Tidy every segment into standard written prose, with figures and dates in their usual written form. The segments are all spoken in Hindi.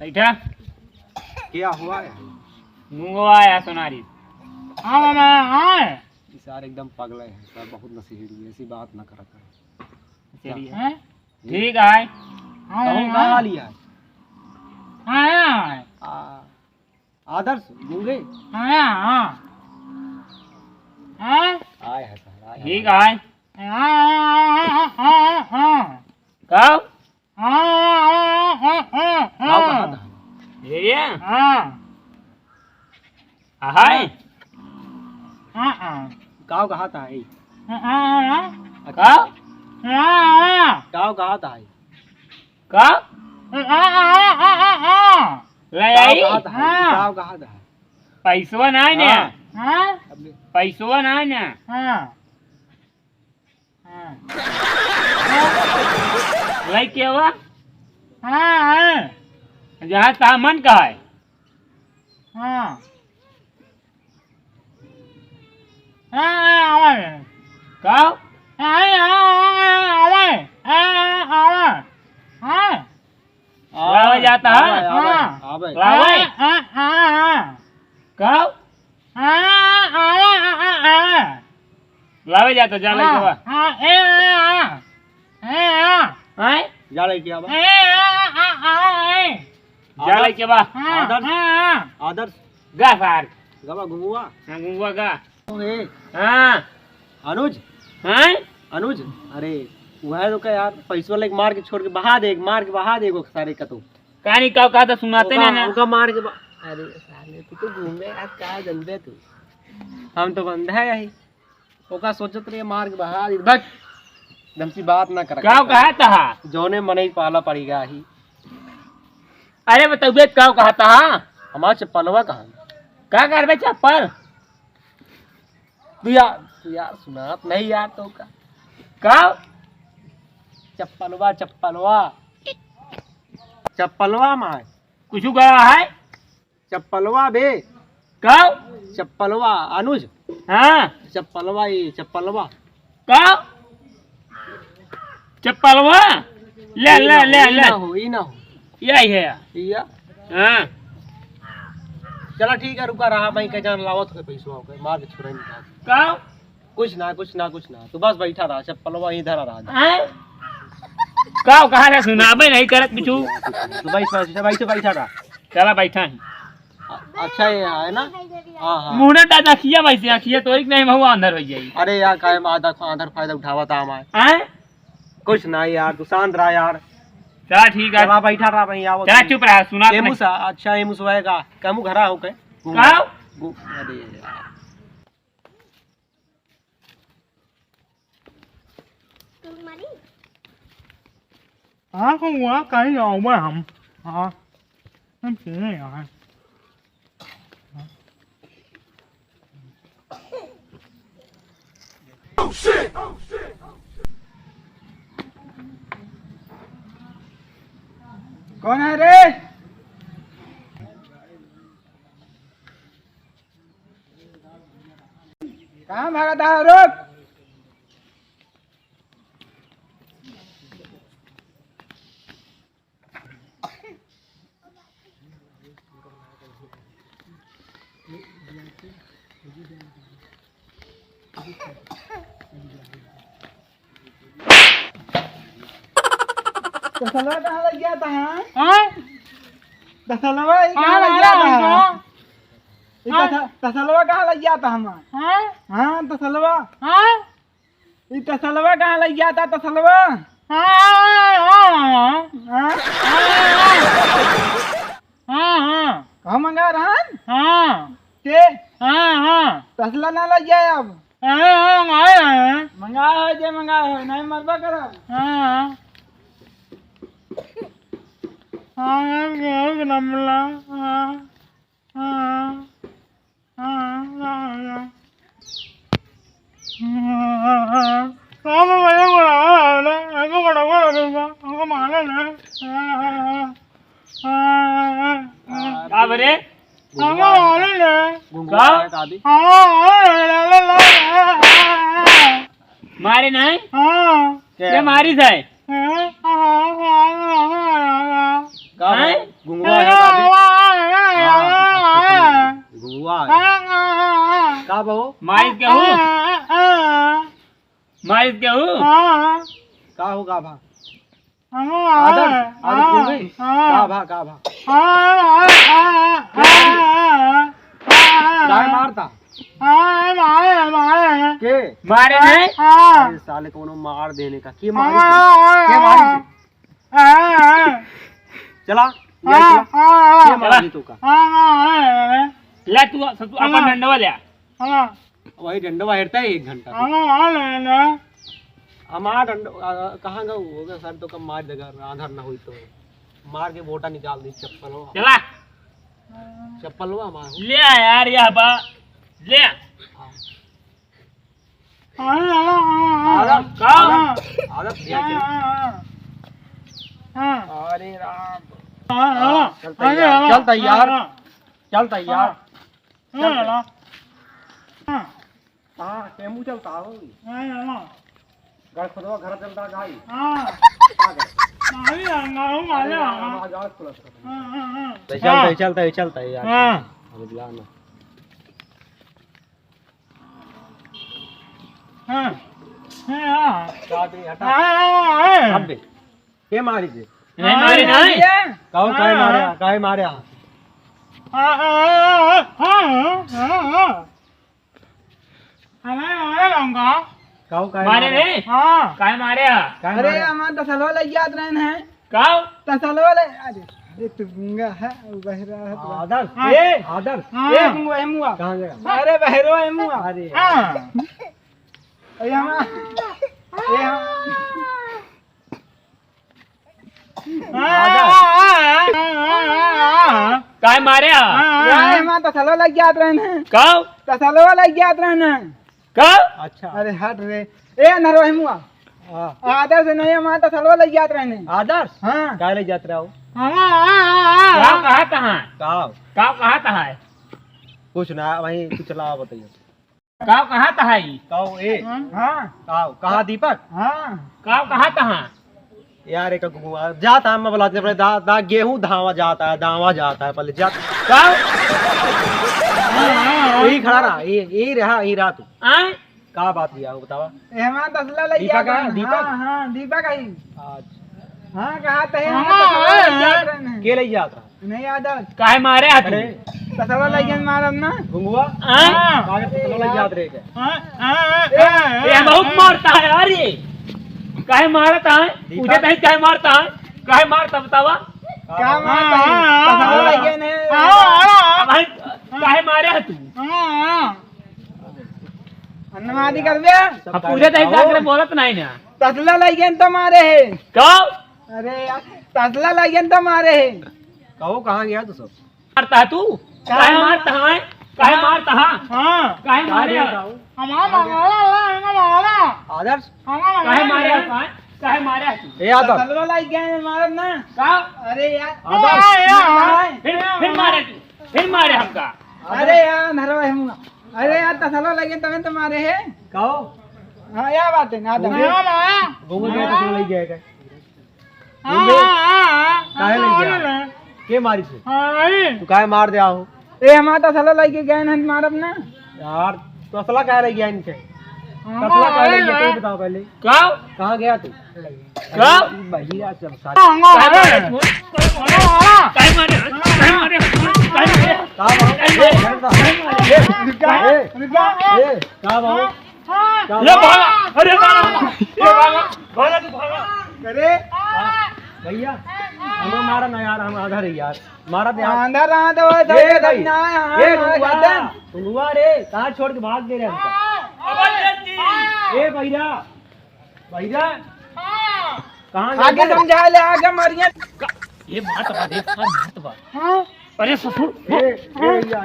बैठा। क्या हुआ है? मूंगो आया सोनारी। हाँ मामा हाँ। सर एकदम पगले हैं सर, बहुत नसीहड़ी है, ऐसी बात ना करा कर। नसीहड़ी है? ठीक है। कहूँ कहाँ लिया है? हाँ आदर्श गूंगे हाँ हाँ आए है सर, आए ठीक है। कब? गाँव कहाँ था? ये हाय गाँव कहाँ था? कब? गाँव कहाँ था? कब? ले आई? गाँव कहाँ था? पैसवा नहीं ने? पैसवा नहीं ने? ले के हुआ? जहाँ सामान का है? कब? लावे जाता है? लावे? कब? लावे जाता जा ले के बा? जा ले क्या बा? जा ले के बा? आदर्श गा सार गवा गुंगुआ गुंगुआ गा। हाँ अनुज अनुज अरे वह तो क्या यार, पैसों लेके मार के छोड़ के बहा दे, मार के बहा दे सारे का। तो कहानी कब कहा था सुनाते ना उनका मार के अरे साले तू तो घूमे यार, क्या जनबे तू, हम तो बंद है यही ओका सोचत रहे मार के बहा दे बस। एकदम सी बात ना कर कब कहा था? जोने मन ही पाला पड़ेगा ही। अरे वो तबियत कब कहा था? हमारा चप्पलवा कहाँ? क्या कर बे चप्पल? तू यार सुनात नहीं यार तो का कब? चप्पलवा चप्पलवा चप्पलवा मार कुछ कहा है? चप्पलवा बे। कब? चप्पलवा अनुज। हाँ चप्पलवा ये चप्पलवा कब? चप्पलवा ले ले ले ले ही ना हो यही है या हाँ। चला ठीक है, रुका रहा भाई का जान लावत हो पैसों हो गए मार के छोड़े निकाल। कब? कुछ ना तू बस बैठा रहा, चप्पलवा इधर रहा कब कहा था? सुनाबे नहीं करत कुछ। तो बैठा रहा। चला बैठा ही। अच्छा ये है ना? हाँ मुंह डाटा खिया वैसे खिया तो एक नहीं महुआ अंदर हो जाएगी। अरे यार काहे आधा फायदा उठावा था हमारे। कुछ ना यार, तू शांत रहा यार। चला ठीक है, चला बैठा रहा भाई। चला चुप रहा सुना। अच्छा ये मुसवाएगा कमु घरा हो के अरे यार हाँ không quá cái dầu mới hầm nó chỉ này rồi कौन है रे? कहाँ भागा था? रुक। तसलवा कहाँ लग गया था? तसलवा कहाँ लग गया था? तसलवा कहाँ लग गया था हमारा? हाँ तसलवा तसलवा कहाँ लग गया था? तसलवा कहाँ मंगा रहा के? तसला ना लग गया अब मंगा है जे मंगा है नहीं मरबा कर। मारे नहीं क्या मारी जाए? गुंगवा है मारिस क्या हूँ मारिस क्या हूँ का होगा भा आदर आदर बोल गई का भा काय मारता के मारे नहीं अरे साले कोनो मार देने का के मारी चला के मारी तो का ले तू अपन डंडवा ले वही डंडवा हेरता है 1 घंटा हमारा कहाँ गए होगा सर तो कब मार देगा आधार ना हुई तो मार के बोटा निकाल दी चप्पल हो चला चप्पल हुआ मार ले यार यहाँ बा ले आदत आदत दिया के अरे राम चल तैयार हाँ टेम्पू चलता हो घर खुदवा घर चलता गाड़ी चलता यार के मारी थे नहीं मारे नहीं काहे मारे मारे नहीं काय मारे अरे हमारा तसलवा लग याद रहन है काव तसलवा ले अरे तू गुंगा है बहरा है आदर ए गुंगा है मुआ कहां गया अरे बहरो है मुआ अरे ये हम काय मारे हमारा तसलवा लग याद रहन है काव तसलवा लग याद रहन है काव अच्छा अरे हट रे ए नरो है मुआ आदर से नहीं हमारा तसलवा लग याद रहन है आदर्श हां काय ले जात रहा हो काव कहाँ था है कुछ ना वही तू चला बताइए काव कहाँ था है काओ ए हां कहा दीपक हां काव कहाँ था यार एक जाता है मैं बुलाते पहले दा गेहूं धावा जाता है पहले जा काव यही खड़ा रहा यही रहा तू आए का बात लिया वो बतावा ए हमारा तसलवा लग दीपक याद है? दीपक? हां दीपक है अच्छा हां कहा थे तसलवा लग याद रहन है के ले जाता नहीं आदर काहे मारे हाथ अरे तसलवा लग याद मारम ना घुंगुआ आए कागे तो लग याद रहे के ये बहुत मारता है यार ये काहे मारता है मुझे नहीं काहे मारता है काहे मारता बतावा क्या मारता है तसलवा लग याद है भाई काहे मारे है तू अन्नमादी कर बे अब पूछे नहीं जाकर बोलत नहीं ना तसला लग याद तो मारे है कब अरे यार तसला लग याद तो मारे है कहो कहाँ गया तू सब मारता है तू काहे मारता है काहे मारता है काहे मारे है आदर्श काहे मारे है काहे मारे है तू ए आदर्श तसला लग याद मारम ना कब अरे यार फिर मारे तू फिर मारे हमका अरे यार नरवा है मुआ अरे यार तसला लग याद तमें तो मारे है कहो हाँ या बात है ना तो घुंगू गया तो ले गया काहे ले गया के मारी से तू काहे मार दिया हो ए हमारा तसला लग गए ना मारम ना यार तो असला काहे ले गया इनके असला काहे ले गया तू बताओ पहले कब कहाँ गया तू कब भैया चल साथ काहे मारे काहे मारे का बाबू ये भागा अरे भागा ये भागा तू भागा अरे भैया हमें मारा ना यार हम आधा रही यार मारा तो यार अंदर रहा तो वो ये सब भाई, ना ये गुंगुआ रे कहाँ छोड़ के भाग दे रहे हमको ए भैया कहाँ आगे गए? समझा ले आगे मारिए ये बात बा देख बात बा हाँ अरे ससुर भैया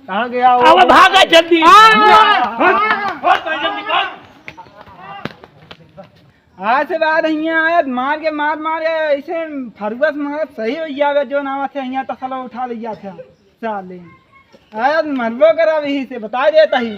कहाँ गया वो अब भागा जल्दी बहुत जल्दी भाग आज से बाद यहाँ आया मार के मार ऐसे फरुआ से मार सही हो जावे जो नावा से यहाँ तसला उठा लिया था साले आया मरबो करा वही से बता देता ही